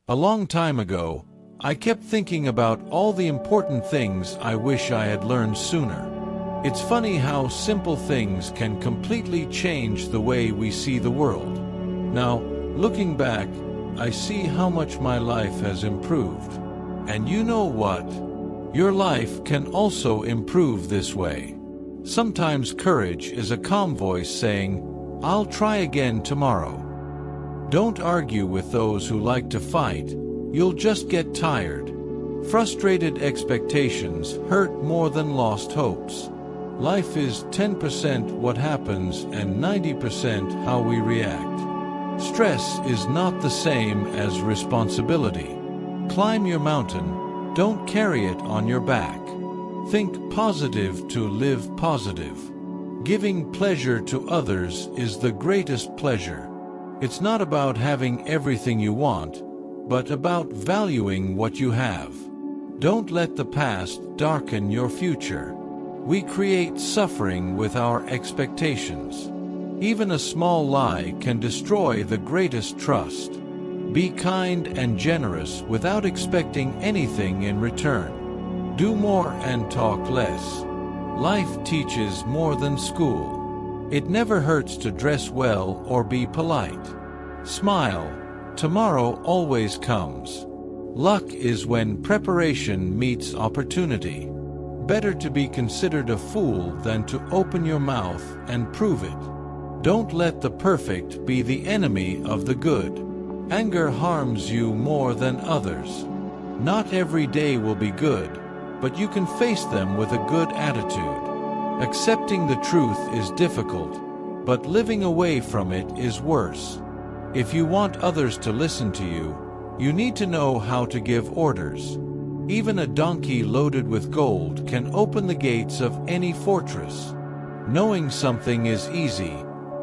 A long time ago, I kept thinking about all the important things I wish I had learned sooner. It's funny how simple things can completely change the way we see the world. Now, looking back, I see how much my life has improved. And you know what? Your life can also improve this way. Sometimes courage is a calm voice saying, "I'll try again tomorrow." Don't argue with those who like to fight. You'll just get tired. Frustrated expectations hurt more than lost hopes. Life is 10% what happens and 90% how we react. Stress is not the same as responsibility. Climb your mountain, don't carry it on your back. Think positive to live positive. Giving pleasure to others is the greatest pleasure. It's not about having everything you want, but about valuing what you have. Don't let the past darken your future. We create suffering with our expectations. Even a small lie can destroy the greatest trust. Be kind and generous without expecting anything in return. Do more and talk less. Life teaches more than school. It never hurts to dress well or be polite. Smile. Tomorrow always comes. Luck is when preparation meets opportunity. Better to be considered a fool than to open your mouth and prove it. Don't let the perfect be the enemy of the good. Anger harms you more than others. Not every day will be good, but you can face them with a good attitude. Accepting the truth is difficult, but living away from it is worse. If you want others to listen to you, you need to know how to give orders. Even a donkey loaded with gold can open the gates of any fortress. Knowing something is easy,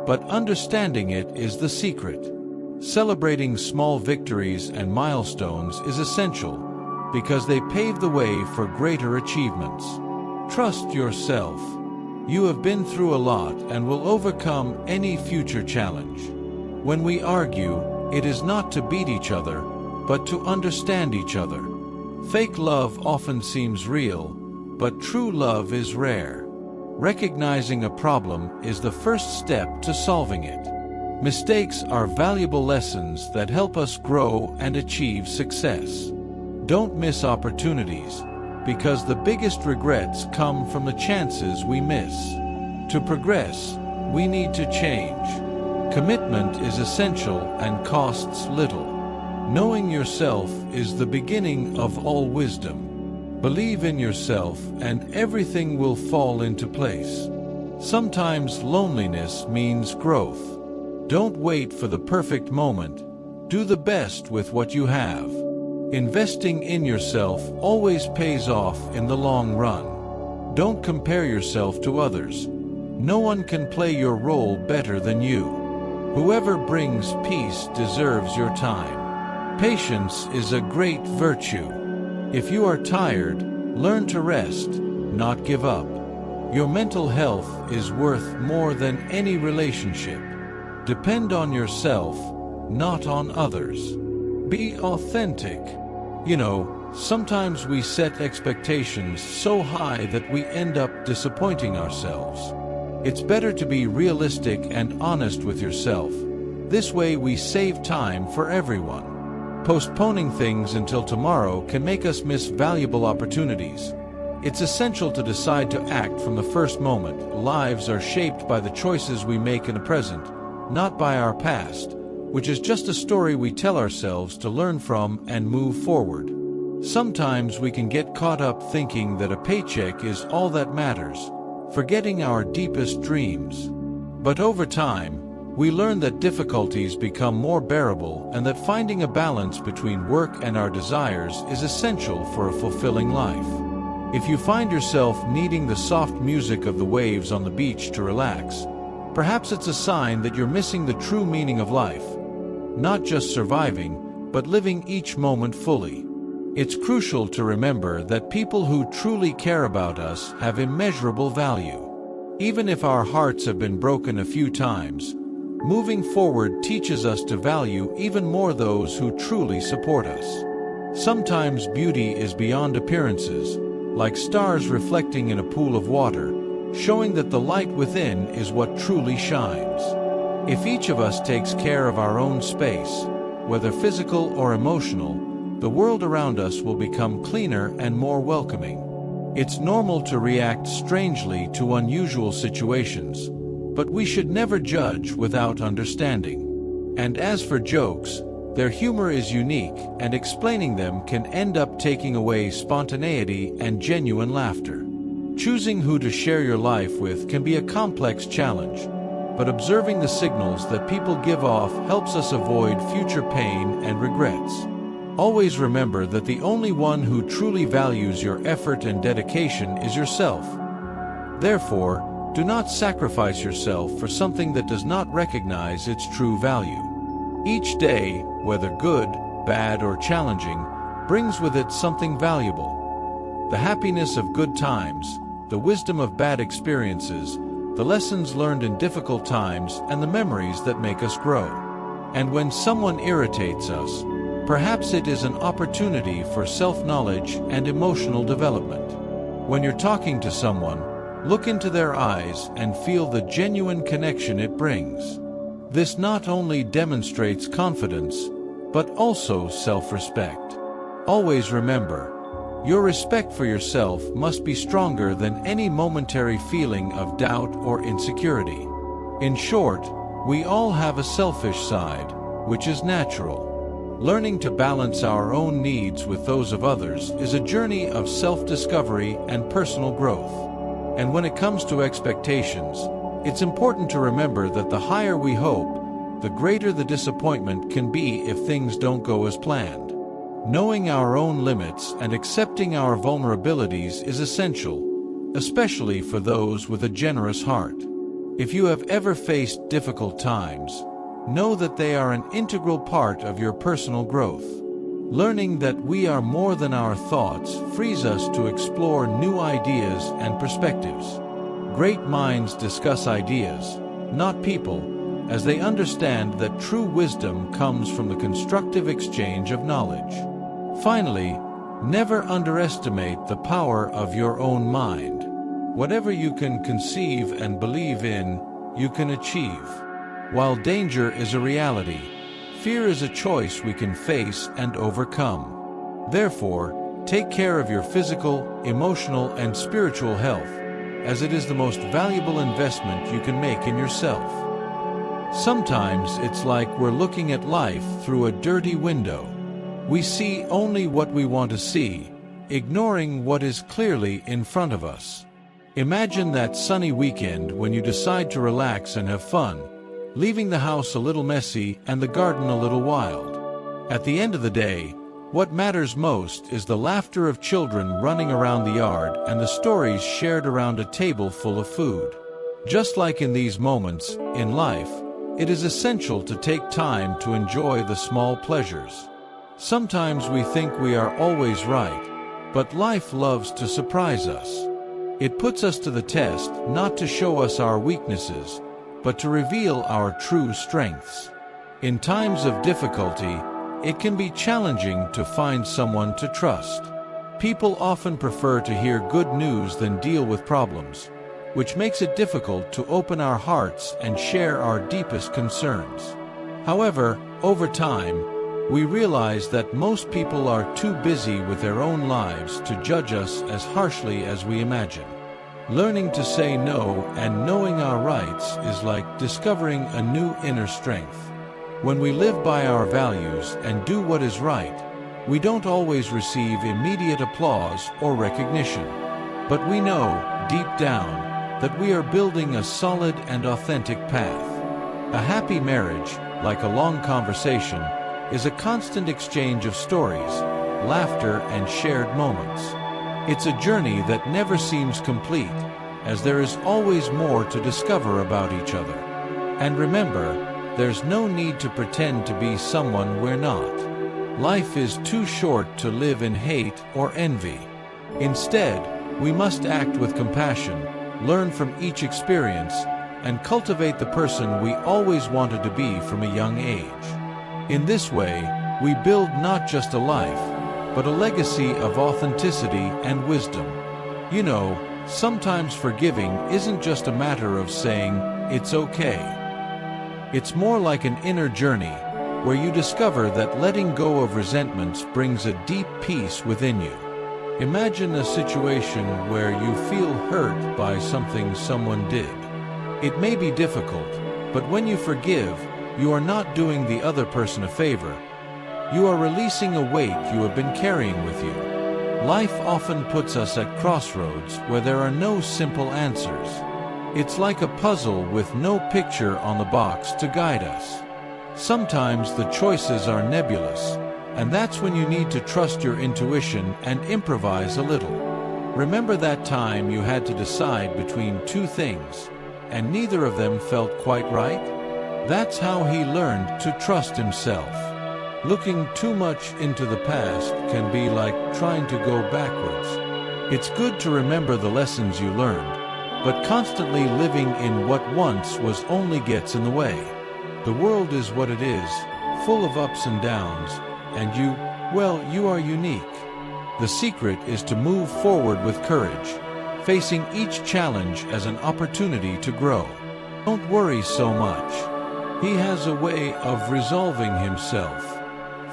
but understanding it is the secret. Celebrating small victories and milestones is essential, because they pave the way for greater achievements. Trust yourself. You have been through a lot and will overcome any future challenge. When we argue, it is not to beat each other, but to understand each other. Fake love often seems real, but true love is rare. Recognizing a problem is the first step to solving it. Mistakes are valuable lessons that help us grow and achieve success. Don't miss opportunities, because the biggest regrets come from the chances we miss. To progress, we need to change. Commitment is essential and costs little. Knowing yourself is the beginning of all wisdom. Believe in yourself and everything will fall into place. Sometimes loneliness means growth. Don't wait for the perfect moment. Do the best with what you have. Investing in yourself always pays off in the long run. Don't compare yourself to others. No one can play your role better than you. Whoever brings peace deserves your time. Patience is a great virtue. If you are tired, learn to rest, not give up. Your mental health is worth more than any relationship. Depend on yourself, not on others. Be authentic. You know, sometimes we set expectations so high that we end up disappointing ourselves. It's better to be realistic and honest with yourself. This way we save time for everyone. Postponing things until tomorrow can make us miss valuable opportunities. It's essential to decide to act from the first moment. Lives are shaped by the choices we make in the present, not by our past, which is just a story we tell ourselves to learn from and move forward. Sometimes we can get caught up thinking that a paycheck is all that matters, forgetting our deepest dreams. But over time, we learn that difficulties become more bearable and that finding a balance between work and our desires is essential for a fulfilling life. If you find yourself needing the soft music of the waves on the beach to relax, perhaps it's a sign that you're missing the true meaning of life. Not just surviving, but living each moment fully. It's crucial to remember that people who truly care about us have immeasurable value. Even if our hearts have been broken a few times, Moving forward teaches us to value even more those who truly support us. Sometimes beauty is beyond appearances, like stars reflecting in a pool of water, showing that the light within is what truly shines. If each of us takes care of our own space, whether physical or emotional, the world around us will become cleaner and more welcoming. It's normal to react strangely to unusual situations, but we should never judge without understanding. And as for jokes, their humor is unique, and explaining them can end up taking away spontaneity and genuine laughter. Choosing who to share your life with can be a complex challenge, but observing the signals that people give off helps us avoid future pain and regrets. Always remember that the only one who truly values your effort and dedication is yourself. Therefore, do not sacrifice yourself for something that does not recognize its true value. Each day, whether good, bad, or challenging, brings with it something valuable. The happiness of good times, the wisdom of bad experiences, the lessons learned in difficult times, and the memories that make us grow. And when someone irritates us, perhaps it is an opportunity for self-knowledge and emotional development. When you're talking to someone, look into their eyes and feel the genuine connection it brings. This not only demonstrates confidence, but also self-respect. Always remember, your respect for yourself must be stronger than any momentary feeling of doubt or insecurity. In short, we all have a selfish side, which is natural. Learning to balance our own needs with those of others is a journey of self-discovery and personal growth. And when it comes to expectations, it's important to remember that the higher we hope, the greater the disappointment can be if things don't go as planned. Knowing our own limits and accepting our vulnerabilities is essential, especially for those with a generous heart. If you have ever faced difficult times, know that they are an integral part of your personal growth. Learning that we are more than our thoughts frees us to explore new ideas and perspectives. Great minds discuss ideas, not people, as they understand that true wisdom comes from the constructive exchange of knowledge. Finally, never underestimate the power of your own mind. Whatever you can conceive and believe in, you can achieve. While danger is a reality, fear is a choice we can face and overcome. Therefore, take care of your physical, emotional, and spiritual health, as it is the most valuable investment you can make in yourself. Sometimes it's like we're looking at life through a dirty window. We see only what we want to see, ignoring what is clearly in front of us. Imagine that sunny weekend when you decide to relax and have fun, leaving the house a little messy and the garden a little wild. At the end of the day, what matters most is the laughter of children running around the yard and the stories shared around a table full of food. Just like in these moments in life, it is essential to take time to enjoy the small pleasures. Sometimes we think we are always right, but life loves to surprise us. It puts us to the test not to show us our weaknesses, but to reveal our true strengths. In times of difficulty, it can be challenging to find someone to trust. People often prefer to hear good news than deal with problems, which makes it difficult to open our hearts and share our deepest concerns. However, over time, we realize that most people are too busy with their own lives to judge us as harshly as we imagine. Learning to say no and knowing our rights is like discovering a new inner strength. When we live by our values and do what is right, we don't always receive immediate applause or recognition. But we know, deep down, that we are building a solid and authentic path. A happy marriage, like a long conversation, is a constant exchange of stories, laughter, and shared moments. It's a journey that never seems complete, as there is always more to discover about each other. And remember, there's no need to pretend to be someone we're not. Life is too short to live in hate or envy. Instead, we must act with compassion, learn from each experience, and cultivate the person we always wanted to be from a young age. In this way, we build not just a life, but a legacy of authenticity and wisdom. You know, sometimes forgiving isn't just a matter of saying, "It's okay." It's more like an inner journey, where you discover that letting go of resentments brings a deep peace within you. Imagine a situation where you feel hurt by something someone did. It may be difficult, but when you forgive, you are not doing the other person a favor. You are releasing a weight you have been carrying with you. Life often puts us at crossroads where there are no simple answers. It's like a puzzle with no picture on the box to guide us. Sometimes the choices are nebulous, and that's when you need to trust your intuition and improvise a little. Remember that time you had to decide between two things, and neither of them felt quite right? That's how he learned to trust himself. Looking too much into the past can be like trying to go backwards. It's good to remember the lessons you learned, but constantly living in what once was only gets in the way. The world is what it is, full of ups and downs, and you are unique. The secret is to move forward with courage, facing each challenge as an opportunity to grow. Don't worry so much. He has a way of resolving himself.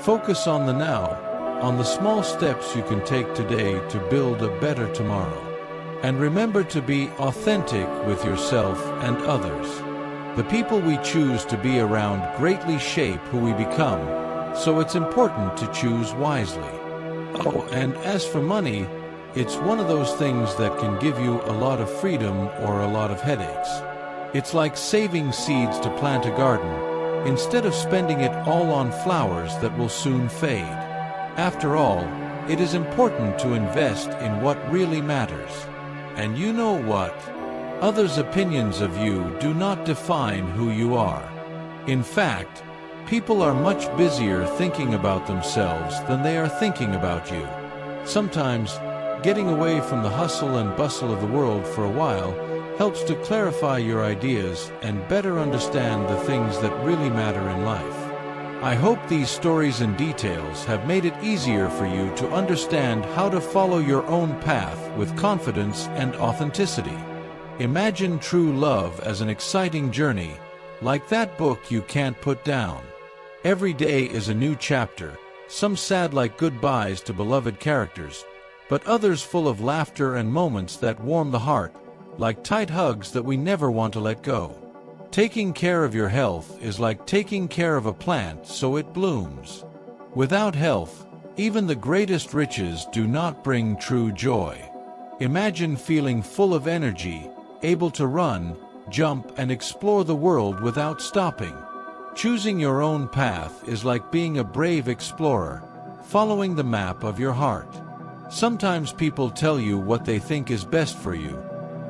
Focus on the now, on the small steps you can take today to build a better tomorrow. And remember to be authentic with yourself and others. The people we choose to be around greatly shape who we become, so it's important to choose wisely. Oh, and as for money, it's one of those things that can give you a lot of freedom or a lot of headaches. It's like saving seeds to plant a garden, instead of spending it all on flowers that will soon fade. After all, it is important to invest in what really matters. And you know what? Others' opinions of you do not define who you are. In fact, people are much busier thinking about themselves than they are thinking about you. Sometimes, getting away from the hustle and bustle of the world for a while helps to clarify your ideas and better understand the things that really matter in life. I hope these stories and details have made it easier for you to understand how to follow your own path with confidence and authenticity. Imagine true love as an exciting journey, like that book you can't put down. Every day is a new chapter, some sad like goodbyes to beloved characters, but others full of laughter and moments that warm the heart, like tight hugs that we never want to let go. Taking care of your health is like taking care of a plant so it blooms. Without health, even the greatest riches do not bring true joy. Imagine feeling full of energy, able to run, jump, and explore the world without stopping. Choosing your own path is like being a brave explorer, following the map of your heart. Sometimes people tell you what they think is best for you,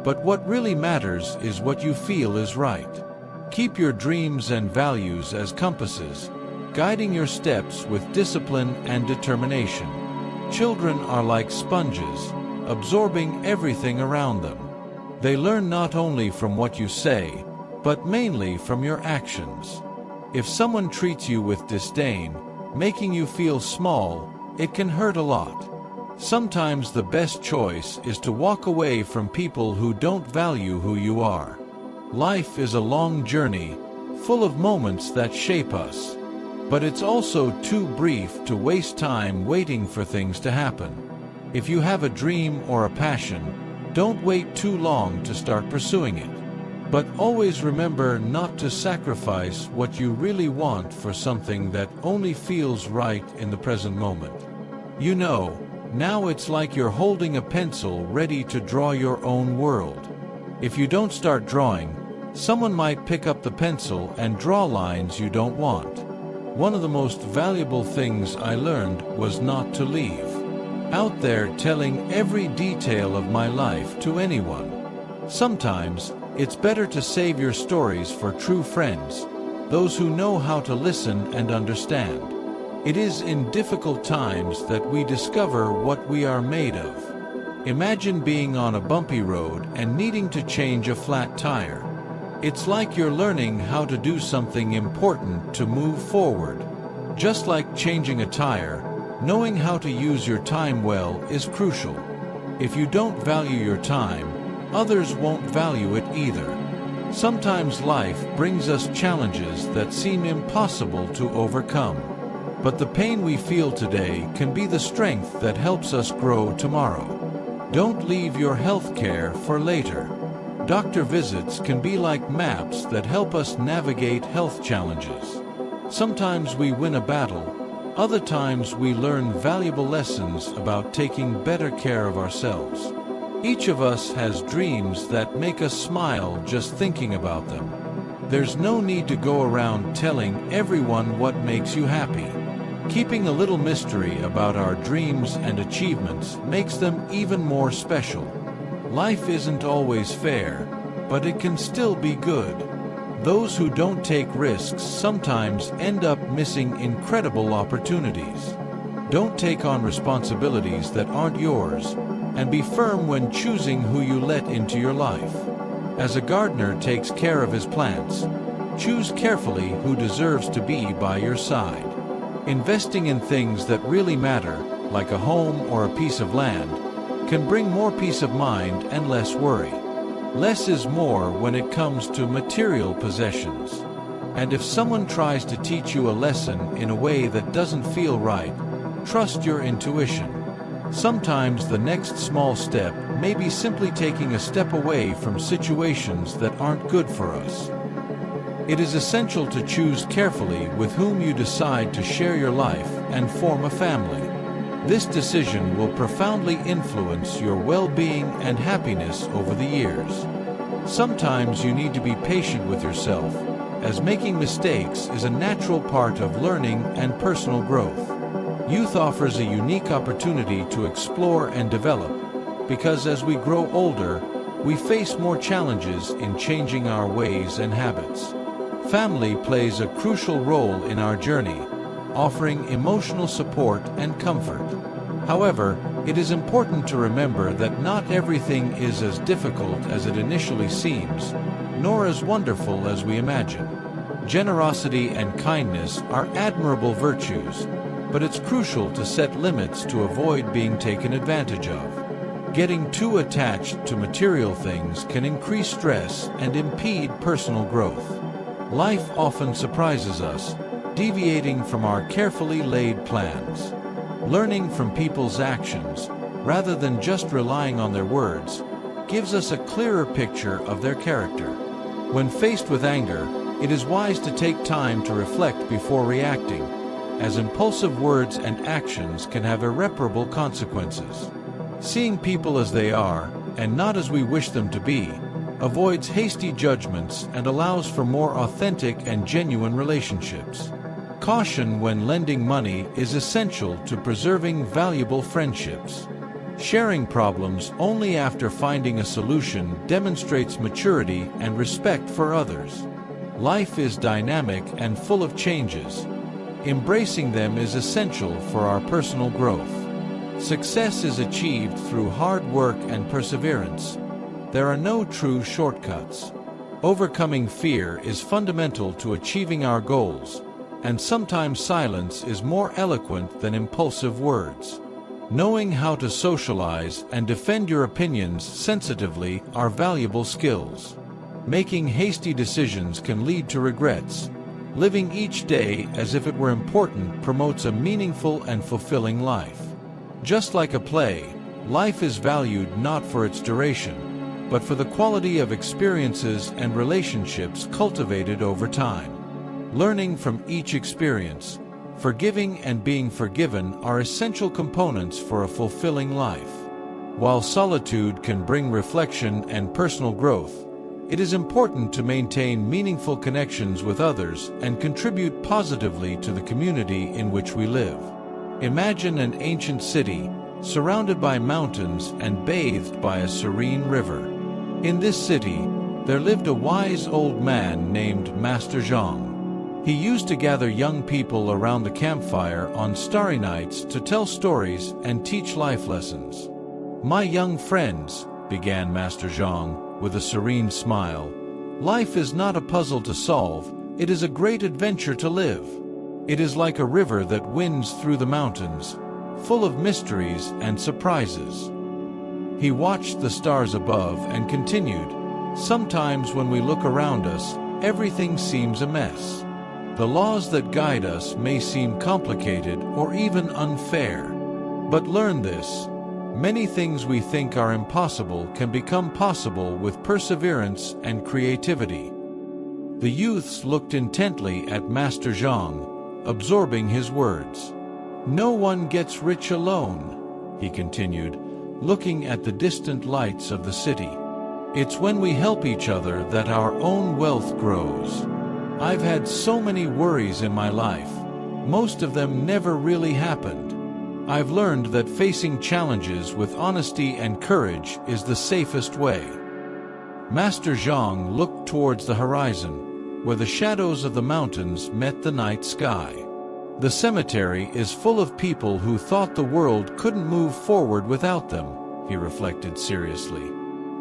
but what really matters is what you feel is right. Keep your dreams and values as compasses, guiding your steps with discipline and determination. Children are like sponges, absorbing everything around them. They learn not only from what you say, but mainly from your actions. If someone treats you with disdain, making you feel small, it can hurt a lot. Sometimes the best choice is to walk away from people who don't value who you are. Life is a long journey, full of moments that shape us. But it's also too brief to waste time waiting for things to happen. If you have a dream or a passion, don't wait too long to start pursuing it. But always remember not to sacrifice what you really want for something that only feels right in the present moment. You know, now it's like you're holding a pencil ready to draw your own world. If you don't start drawing, someone might pick up the pencil and draw lines you don't want. One of the most valuable things I learned was not to leave out there telling every detail of my life to anyone. Sometimes, it's better to save your stories for true friends, those who know how to listen and understand. It is in difficult times that we discover what we are made of. Imagine being on a bumpy road and needing to change a flat tire. It's like you're learning how to do something important to move forward. Just like changing a tire, knowing how to use your time well is crucial. If you don't value your time, others won't value it either. Sometimes life brings us challenges that seem impossible to overcome. But the pain we feel today can be the strength that helps us grow tomorrow. Don't leave your health care for later. Doctor visits can be like maps that help us navigate health challenges. Sometimes we win a battle, other times we learn valuable lessons about taking better care of ourselves. Each of us has dreams that make us smile just thinking about them. There's no need to go around telling everyone what makes you happy. Keeping a little mystery about our dreams and achievements makes them even more special. Life isn't always fair, but it can still be good. Those who don't take risks sometimes end up missing incredible opportunities. Don't take on responsibilities that aren't yours, and be firm when choosing who you let into your life. As a gardener takes care of his plants, choose carefully who deserves to be by your side. Investing in things that really matter, like a home or a piece of land, can bring more peace of mind and less worry. Less is more when it comes to material possessions. And if someone tries to teach you a lesson in a way that doesn't feel right, trust your intuition. Sometimes the next small step may be simply taking a step away from situations that aren't good for us. It is essential to choose carefully with whom you decide to share your life and form a family. This decision will profoundly influence your well-being and happiness over the years. Sometimes you need to be patient with yourself, as making mistakes is a natural part of learning and personal growth. Youth offers a unique opportunity to explore and develop, because as we grow older, we face more challenges in changing our ways and habits. Family plays a crucial role in our journey, offering emotional support and comfort. However, it is important to remember that not everything is as difficult as it initially seems, nor as wonderful as we imagine. Generosity and kindness are admirable virtues, but it's crucial to set limits to avoid being taken advantage of. Getting too attached to material things can increase stress and impede personal growth. Life often surprises us, deviating from our carefully laid plans. Learning from people's actions, rather than just relying on their words, gives us a clearer picture of their character. When faced with anger, it is wise to take time to reflect before reacting, as impulsive words and actions can have irreparable consequences. Seeing people as they are, and not as we wish them to be, avoids hasty judgments and allows for more authentic and genuine relationships. Caution when lending money is essential to preserving valuable friendships. Sharing problems only after finding a solution demonstrates maturity and respect for others. Life is dynamic and full of changes. Embracing them is essential for our personal growth. Success is achieved through hard work and perseverance. There are no true shortcuts. Overcoming fear is fundamental to achieving our goals, and sometimes silence is more eloquent than impulsive words. Knowing how to socialize and defend your opinions sensitively are valuable skills. Making hasty decisions can lead to regrets. Living each day as if it were important promotes a meaningful and fulfilling life. Just like a play, life is valued not for its duration, but for the quality of experiences and relationships cultivated over time. Learning from each experience, forgiving and being forgiven are essential components for a fulfilling life. While solitude can bring reflection and personal growth, it is important to maintain meaningful connections with others and contribute positively to the community in which we live. Imagine an ancient city, surrounded by mountains and bathed by a serene river. In this city, there lived a wise old man named Master Zhang. He used to gather young people around the campfire on starry nights to tell stories and teach life lessons. "My young friends," began Master Zhang, with a serene smile, Life is not a puzzle to solve, it is a great adventure to live. It is like a river that winds through the mountains, full of mysteries and surprises. He watched the stars above and continued, "Sometimes when we look around us, everything seems a mess. The laws that guide us may seem complicated or even unfair. But learn this: many things we think are impossible can become possible with perseverance and creativity." The youths looked intently at Master Zhang, absorbing his words. "No one gets rich alone," he continued, looking at the distant lights of the city. "It's when we help each other that our own wealth grows. I've had so many worries in my life. Most of them never really happened. I've learned that facing challenges with honesty and courage is the safest way." Master Zhang looked towards the horizon, where the shadows of the mountains met the night sky. "The cemetery is full of people who thought the world couldn't move forward without them," he reflected seriously.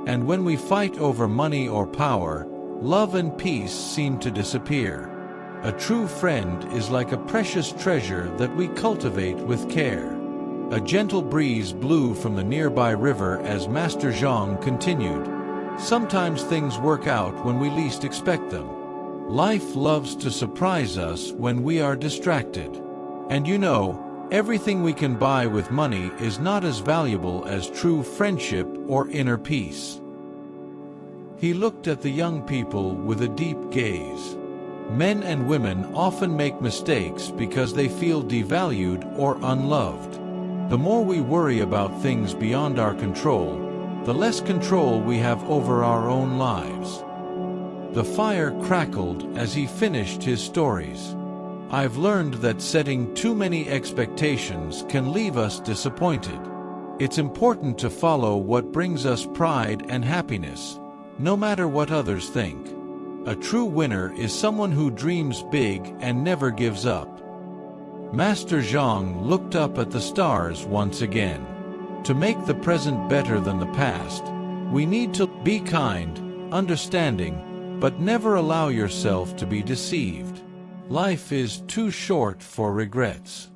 "And when we fight over money or power, love and peace seem to disappear. A true friend is like a precious treasure that we cultivate with care." A gentle breeze blew from the nearby river as Master Zhang continued, "Sometimes things work out when we least expect them. Life loves to surprise us when we are distracted. And you know, everything we can buy with money is not as valuable as true friendship or inner peace." He looked at the young people with a deep gaze. Men and women often make mistakes because they feel devalued or unloved. The more we worry about things beyond our control, the less control we have over our own lives. The fire crackled as he finished his stories. "I've learned that setting too many expectations can leave us disappointed. It's important to follow what brings us pride and happiness, no matter what others think. A true winner is someone who dreams big and never gives up." Master Zhang looked up at the stars once again. "To make the present better than the past, we need to be kind, understanding, but never allow yourself to be deceived. Life is too short for regrets.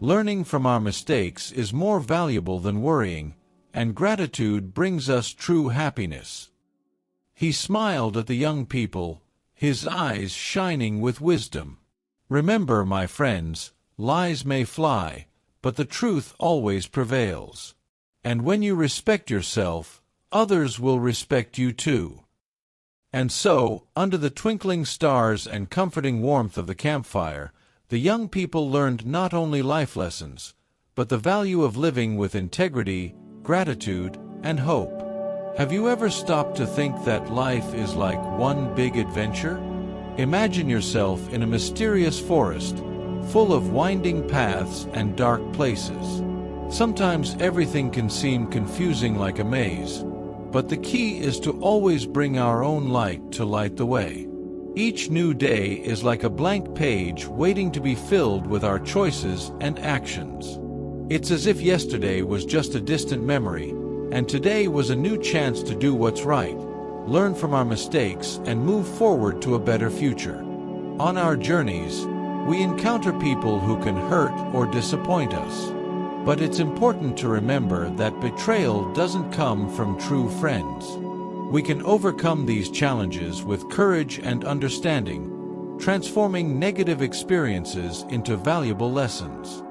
Learning from our mistakes is more valuable than worrying, and gratitude brings us true happiness." He smiled at the young people, his eyes shining with wisdom. "Remember, my friends, lies may fly, but the truth always prevails. And when you respect yourself, others will respect you too." And so, under the twinkling stars and comforting warmth of the campfire, the young people learned not only life lessons, but the value of living with integrity, gratitude, and hope. Have you ever stopped to think that life is like one big adventure? Imagine yourself in a mysterious forest, full of winding paths and dark places. Sometimes everything can seem confusing like a maze, but the key is to always bring our own light to light the way. Each new day is like a blank page waiting to be filled with our choices and actions. It's as if yesterday was just a distant memory, and today was a new chance to do what's right, learn from our mistakes, and move forward to a better future. On our journeys, we encounter people who can hurt or disappoint us. But it's important to remember that betrayal doesn't come from true friends. We can overcome these challenges with courage and understanding, transforming negative experiences into valuable lessons.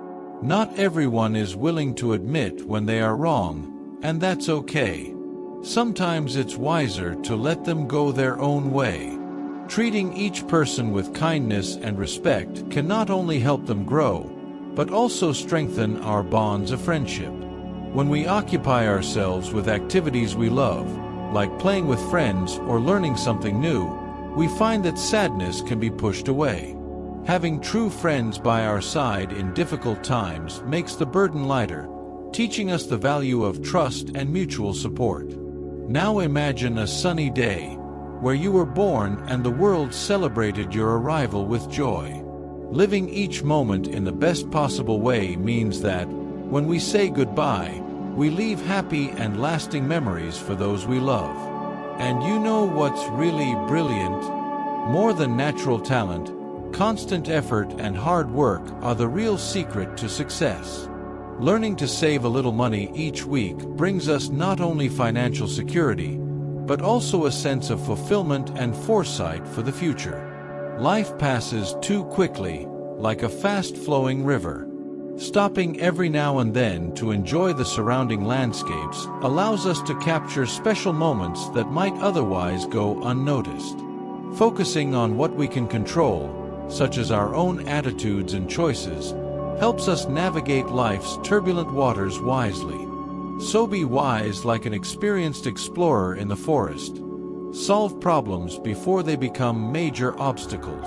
Not everyone is willing to admit when they are wrong, and that's okay. Sometimes it's wiser to let them go their own way. Treating each person with kindness and respect can not only help them grow, but also strengthen our bonds of friendship. When we occupy ourselves with activities we love, like playing with friends or learning something new, we find that sadness can be pushed away. Having true friends by our side in difficult times makes the burden lighter, teaching us the value of trust and mutual support. Now imagine a sunny day, where you were born and the world celebrated your arrival with joy. Living each moment in the best possible way means that, when we say goodbye, we leave happy and lasting memories for those we love. And you know what's really brilliant? More than natural talent, constant effort and hard work are the real secret to success. Learning to save a little money each week brings us not only financial security, but also a sense of fulfillment and foresight for the future. Life passes too quickly, like a fast-flowing river. Stopping every now and then to enjoy the surrounding landscapes allows us to capture special moments that might otherwise go unnoticed. Focusing on what we can control, such as our own attitudes and choices, helps us navigate life's turbulent waters wisely. So be wise like an experienced explorer in the forest. Solve problems before they become major obstacles.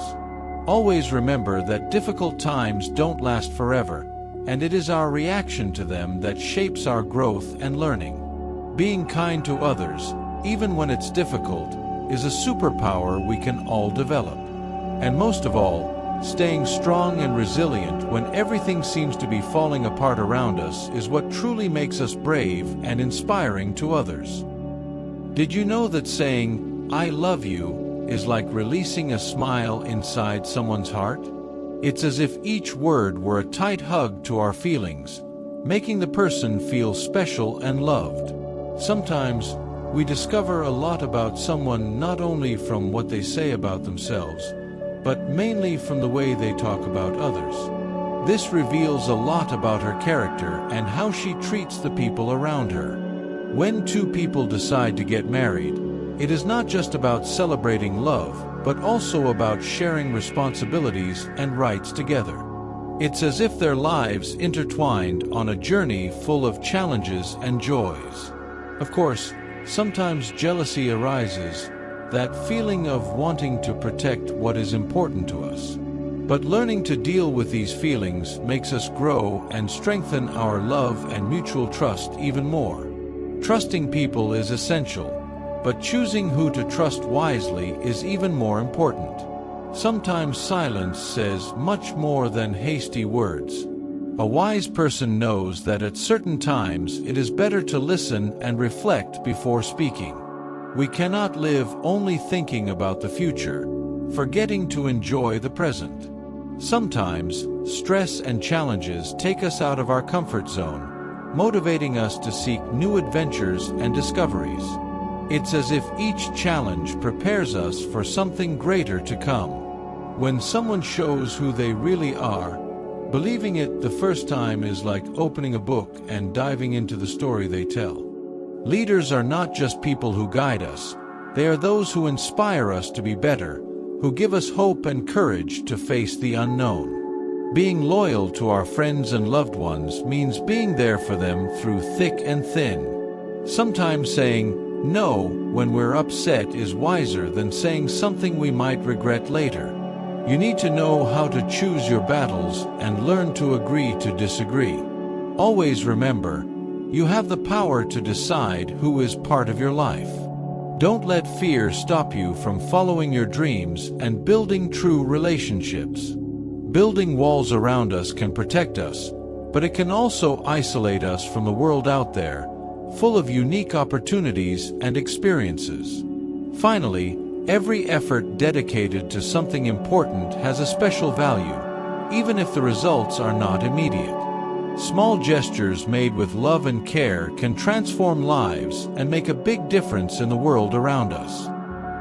Always remember that difficult times don't last forever, and it is our reaction to them that shapes our growth and learning. Being kind to others, even when it's difficult, is a superpower we can all develop. And most of all, staying strong and resilient when everything seems to be falling apart around us is what truly makes us brave and inspiring to others. Did you know that saying, "I love you," is like releasing a smile inside someone's heart? It's as if each word were a tight hug to our feelings, making the person feel special and loved. Sometimes, we discover a lot about someone not only from what they say about themselves, but mainly from the way they talk about others. This reveals a lot about her character and how she treats the people around her. When two people decide to get married, it is not just about celebrating love, but also about sharing responsibilities and rights together. It's as if their lives intertwined on a journey full of challenges and joys. Of course, sometimes jealousy arises, that feeling of wanting to protect what is important to us. But learning to deal with these feelings makes us grow and strengthen our love and mutual trust even more. Trusting people is essential, but choosing who to trust wisely is even more important. Sometimes silence says much more than hasty words. A wise person knows that at certain times it is better to listen and reflect before speaking. We cannot live only thinking about the future, forgetting to enjoy the present. Sometimes, stress and challenges take us out of our comfort zone, motivating us to seek new adventures and discoveries. It's as if each challenge prepares us for something greater to come. When someone shows who they really are, believing it the first time is like opening a book and diving into the story they tell. Leaders are not just people who guide us, they are those who inspire us to be better, who give us hope and courage to face the unknown. Being loyal to our friends and loved ones means being there for them through thick and thin. Sometimes saying no when we're upset is wiser than saying something we might regret later. You need to know how to choose your battles and learn to agree to disagree. Always remember, you have the power to decide who is part of your life. Don't let fear stop you from following your dreams and building true relationships. Building walls around us can protect us, but it can also isolate us from the world out there, full of unique opportunities and experiences. Finally, every effort dedicated to something important has a special value, even if the results are not immediate. Small gestures made with love and care can transform lives and make a big difference in the world around us.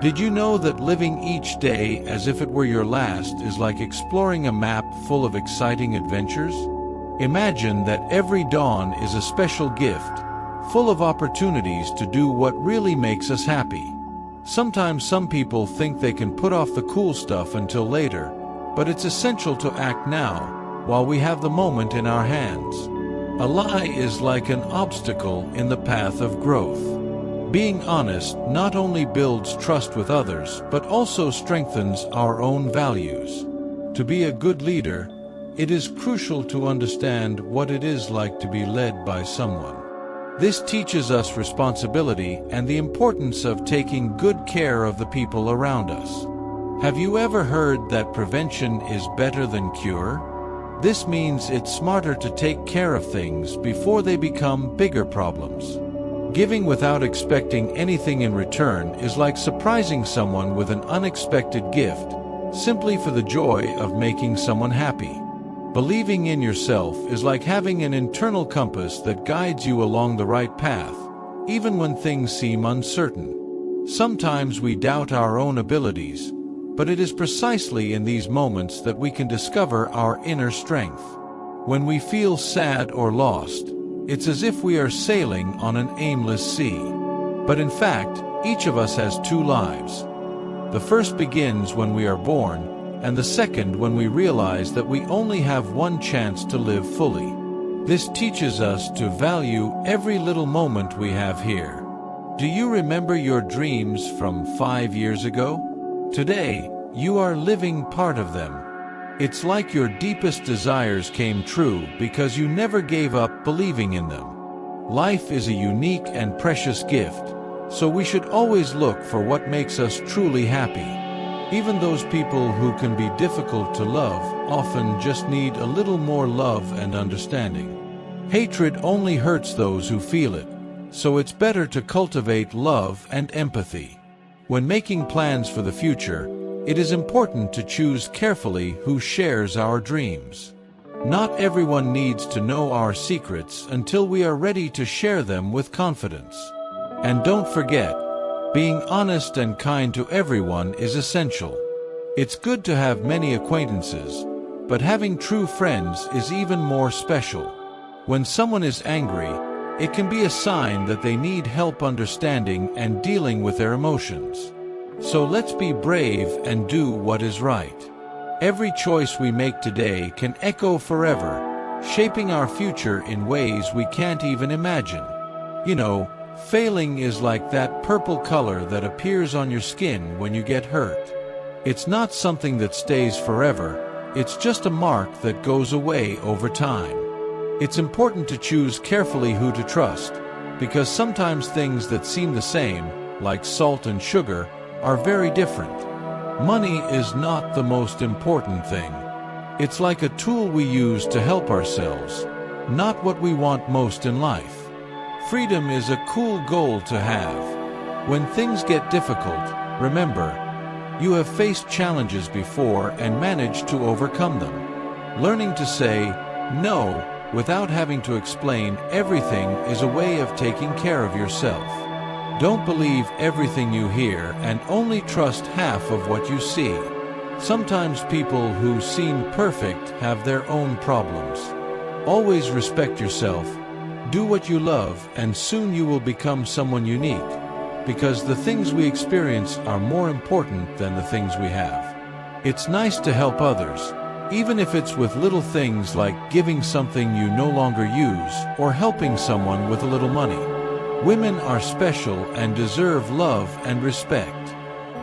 Did you know that living each day as if it were your last is like exploring a map full of exciting adventures? Imagine that every dawn is a special gift, full of opportunities to do what really makes us happy. Sometimes some people think they can put off the cool stuff until later, but it's essential to act now, while we have the moment in our hands. A lie is like an obstacle in the path of growth. Being honest not only builds trust with others, but also strengthens our own values. To be a good leader, it is crucial to understand what it is like to be led by someone. This teaches us responsibility and the importance of taking good care of the people around us. Have you ever heard that prevention is better than cure? This means it's smarter to take care of things before they become bigger problems. Giving without expecting anything in return is like surprising someone with an unexpected gift, simply for the joy of making someone happy. Believing in yourself is like having an internal compass that guides you along the right path, even when things seem uncertain. Sometimes we doubt our own abilities, but it is precisely in these moments that we can discover our inner strength. When we feel sad or lost, it's as if we are sailing on an aimless sea. But in fact, each of us has two lives. The first begins when we are born, and the second when we realize that we only have one chance to live fully. This teaches us to value every little moment we have here. Do you remember your dreams from 5 years ago? Today, you are living part of them. It's like your deepest desires came true because you never gave up believing in them. Life is a unique and precious gift, so we should always look for what makes us truly happy. Even those people who can be difficult to love often just need a little more love and understanding. Hatred only hurts those who feel it, so it's better to cultivate love and empathy. When making plans for the future, it is important to choose carefully who shares our dreams. Not everyone needs to know our secrets until we are ready to share them with confidence. And don't forget, being honest and kind to everyone is essential. It's good to have many acquaintances, but having true friends is even more special. When someone is angry, it can be a sign that they need help understanding and dealing with their emotions. So let's be brave and do what is right. Every choice we make today can echo forever, shaping our future in ways we can't even imagine. You know, failing is like that purple color that appears on your skin when you get hurt. It's not something that stays forever, it's just a mark that goes away over time. It's important to choose carefully who to trust, because sometimes things that seem the same, like salt and sugar, are very different. Money is not the most important thing. It's like a tool we use to help ourselves, not what we want most in life. Freedom is a cool goal to have. When things get difficult, remember, you have faced challenges before and managed to overcome them. Learning to say no without having to explain everything is a way of taking care of yourself. Don't believe everything you hear and only trust half of what you see. Sometimes people who seem perfect have their own problems. Always respect yourself, do what you love, and soon you will become someone unique, because the things we experience are more important than the things we have. It's nice to help others, even if it's with little things like giving something you no longer use or helping someone with a little money. Women are special and deserve love and respect.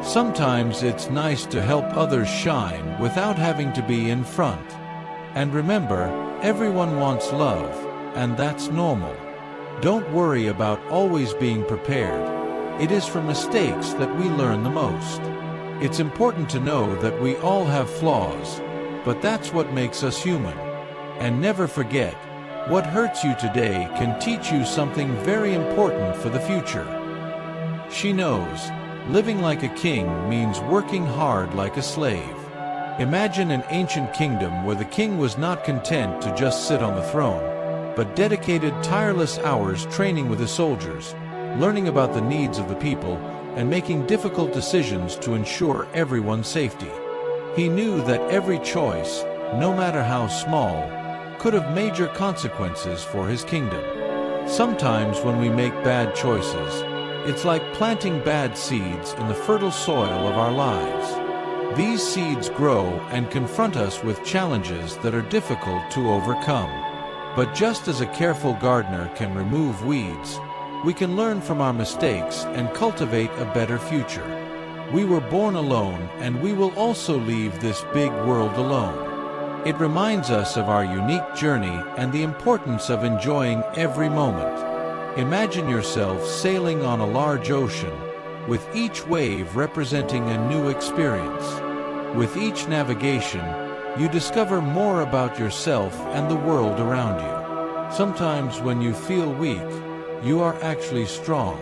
Sometimes it's nice to help others shine without having to be in front. And remember, everyone wants love, and that's normal. Don't worry about always being prepared. It is from mistakes that we learn the most. It's important to know that we all have flaws, but that's what makes us human. And never forget, what hurts you today can teach you something very important for the future. She knows, living like a king means working hard like a slave. Imagine an ancient kingdom where the king was not content to just sit on the throne, but dedicated tireless hours training with his soldiers, learning about the needs of the people, and making difficult decisions to ensure everyone's safety. He knew that every choice, no matter how small, could have major consequences for his kingdom. Sometimes when we make bad choices, it's like planting bad seeds in the fertile soil of our lives. These seeds grow and confront us with challenges that are difficult to overcome. But just as a careful gardener can remove weeds, we can learn from our mistakes and cultivate a better future. We were born alone, and we will also leave this big world alone. It reminds us of our unique journey and the importance of enjoying every moment. Imagine yourself sailing on a large ocean, with each wave representing a new experience. With each navigation, you discover more about yourself and the world around you. Sometimes when you feel weak, you are actually strong.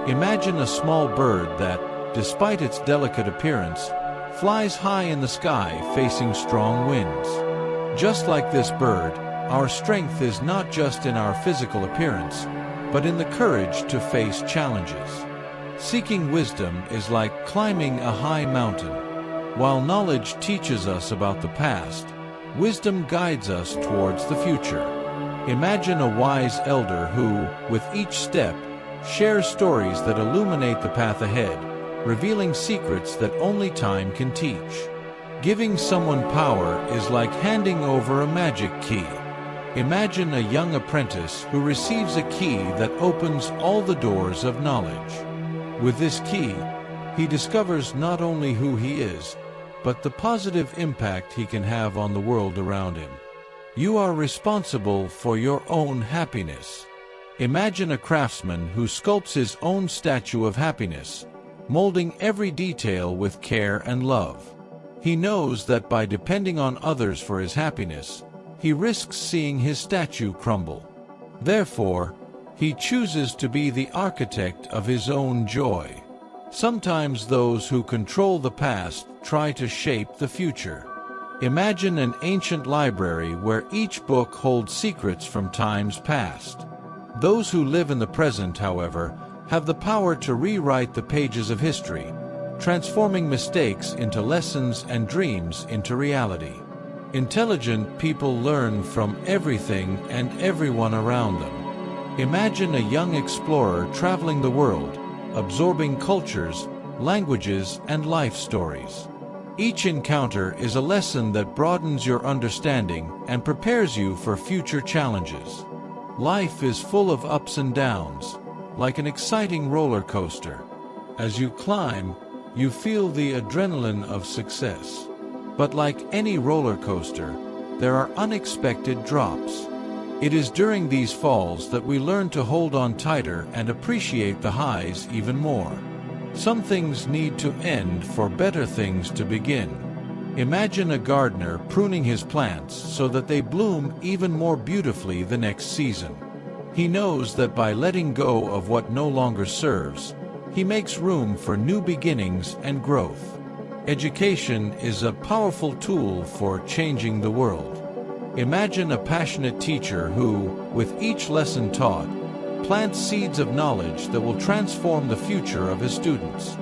Imagine a small bird that, despite its delicate appearance, flies high in the sky facing strong winds. Just like this bird, our strength is not just in our physical appearance, but in the courage to face challenges. Seeking wisdom is like climbing a high mountain. While knowledge teaches us about the past, wisdom guides us towards the future. Imagine a wise elder who, with each step, shares stories that illuminate the path ahead, revealing secrets that only time can teach. Giving someone power is like handing over a magic key. Imagine a young apprentice who receives a key that opens all the doors of knowledge. With this key, he discovers not only who he is, but the positive impact he can have on the world around him. You are responsible for your own happiness. Imagine a craftsman who sculpts his own statue of happiness, molding every detail with care and love. He knows that by depending on others for his happiness, he risks seeing his statue crumble. Therefore, he chooses to be the architect of his own joy. Sometimes those who control the past try to shape the future. Imagine an ancient library where each book holds secrets from times past. Those who live in the present, however, have the power to rewrite the pages of history, transforming mistakes into lessons and dreams into reality. Intelligent people learn from everything and everyone around them. Imagine a young explorer traveling the world, absorbing cultures, languages, and life stories. Each encounter is a lesson that broadens your understanding and prepares you for future challenges. Life is full of ups and downs, like an exciting roller coaster. As you climb, you feel the adrenaline of success. But like any roller coaster, there are unexpected drops. It is during these falls that we learn to hold on tighter and appreciate the highs even more. Some things need to end for better things to begin. Imagine a gardener pruning his plants so that they bloom even more beautifully the next season. He knows that by letting go of what no longer serves, he makes room for new beginnings and growth. Education is a powerful tool for changing the world. Imagine a passionate teacher who, with each lesson taught, plants seeds of knowledge that will transform the future of his students.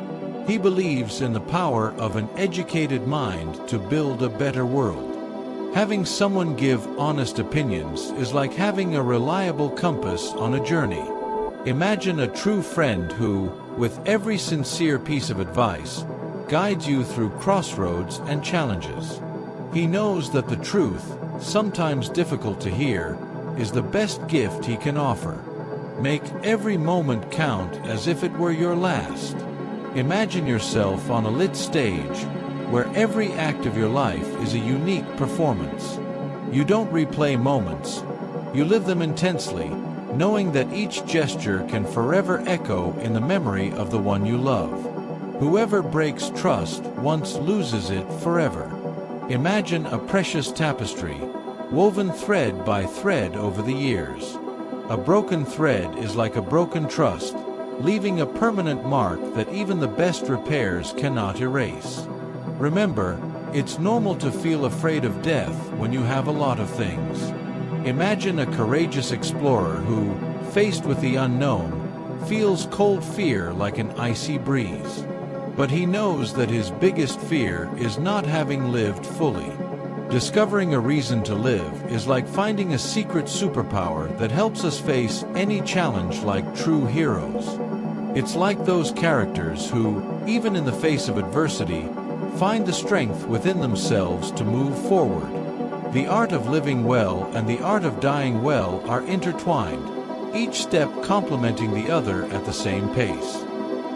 He believes in the power of an educated mind to build a better world. Having someone give honest opinions is like having a reliable compass on a journey. Imagine a true friend who, with every sincere piece of advice, guides you through crossroads and challenges. He knows that the truth, sometimes difficult to hear, is the best gift he can offer. Make every moment count as if it were your last. Imagine yourself on a lit stage, where every act of your life is a unique performance. You don't replay moments, you live them intensely, knowing that each gesture can forever echo in the memory of the one you love. Whoever breaks trust once loses it forever. Imagine a precious tapestry, woven thread by thread over the years. A broken thread is like a broken trust, leaving a permanent mark that even the best repairs cannot erase. Remember, it's normal to feel afraid of death when you have a lot of things. Imagine a courageous explorer who, faced with the unknown, feels cold fear like an icy breeze. But he knows that his biggest fear is not having lived fully. Discovering a reason to live is like finding a secret superpower that helps us face any challenge like true heroes. It's like those characters who, even in the face of adversity, find the strength within themselves to move forward. The art of living well and the art of dying well are intertwined, each step complementing the other at the same pace.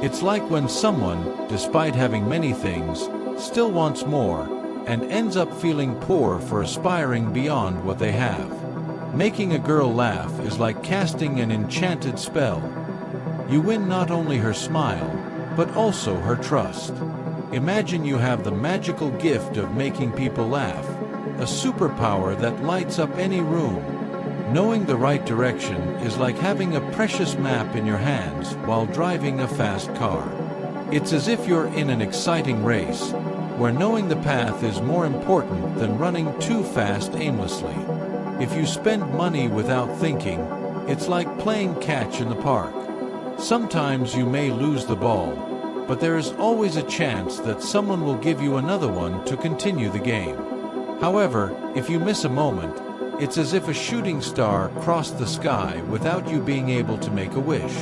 It's like when someone, despite having many things, still wants more, and ends up feeling poor for aspiring beyond what they have. Making a girl laugh is like casting an enchanted spell. You win not only her smile, but also her trust. Imagine you have the magical gift of making people laugh, a superpower that lights up any room. Knowing the right direction is like having a precious map in your hands while driving a fast car. It's as if you're in an exciting race, where knowing the path is more important than running too fast aimlessly. If you spend money without thinking, it's like playing catch in the park. Sometimes you may lose the ball, but there is always a chance that someone will give you another one to continue the game. However, if you miss a moment, it's as if a shooting star crossed the sky without you being able to make a wish.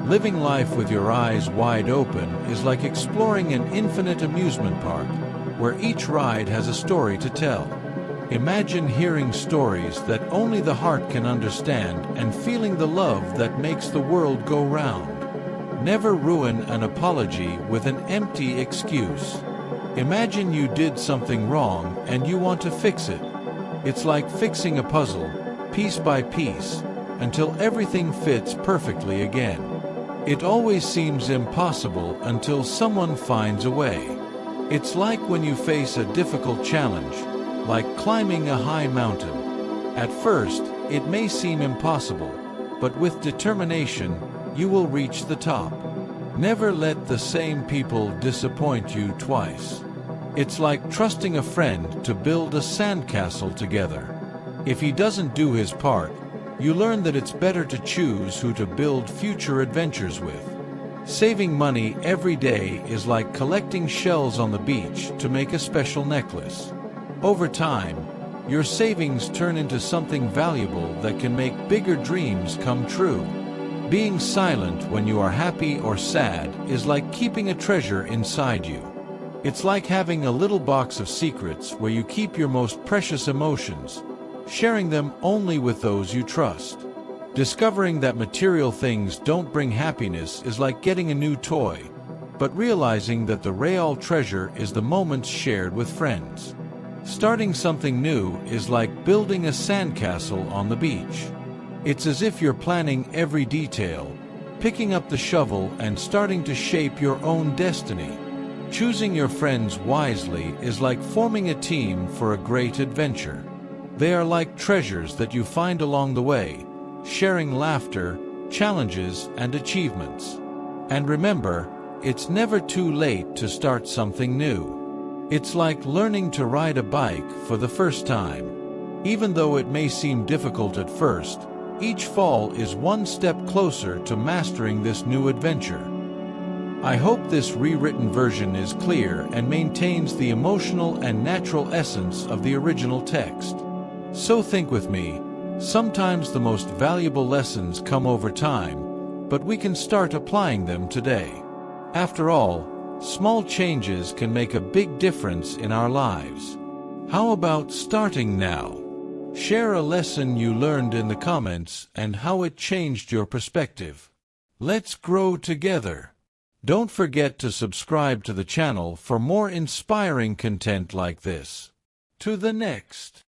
Living life with your eyes wide open is like exploring an infinite amusement park, where each ride has a story to tell. Imagine hearing stories that only the heart can understand and feeling the love that makes the world go round. Never ruin an apology with an empty excuse. Imagine you did something wrong and you want to fix it. It's like fixing a puzzle, piece by piece, until everything fits perfectly again. It always seems impossible until someone finds a way. It's like when you face a difficult challenge, like climbing a high mountain. At first, it may seem impossible, but with determination, you will reach the top. Never let the same people disappoint you twice. It's like trusting a friend to build a sandcastle together. If he doesn't do his part, you learn that it's better to choose who to build future adventures with. Saving money every day is like collecting shells on the beach to make a special necklace. Over time, your savings turn into something valuable that can make bigger dreams come true. Being silent when you are happy or sad is like keeping a treasure inside you. It's like having a little box of secrets where you keep your most precious emotions, sharing them only with those you trust. Discovering that material things don't bring happiness is like getting a new toy, but realizing that the real treasure is the moments shared with friends. Starting something new is like building a sandcastle on the beach. It's as if you're planning every detail, picking up the shovel and starting to shape your own destiny. Choosing your friends wisely is like forming a team for a great adventure. They are like treasures that you find along the way, sharing laughter, challenges, and achievements. And remember, it's never too late to start something new. It's like learning to ride a bike for the first time. Even though it may seem difficult at first, each fall is one step closer to mastering this new adventure. I hope this rewritten version is clear and maintains the emotional and natural essence of the original text. So think with me, sometimes the most valuable lessons come over time, but we can start applying them today. After all, small changes can make a big difference in our lives. How about starting now? Share a lesson you learned in the comments and how it changed your perspective. Let's grow together. Don't forget to subscribe to the channel for more inspiring content like this. To the next.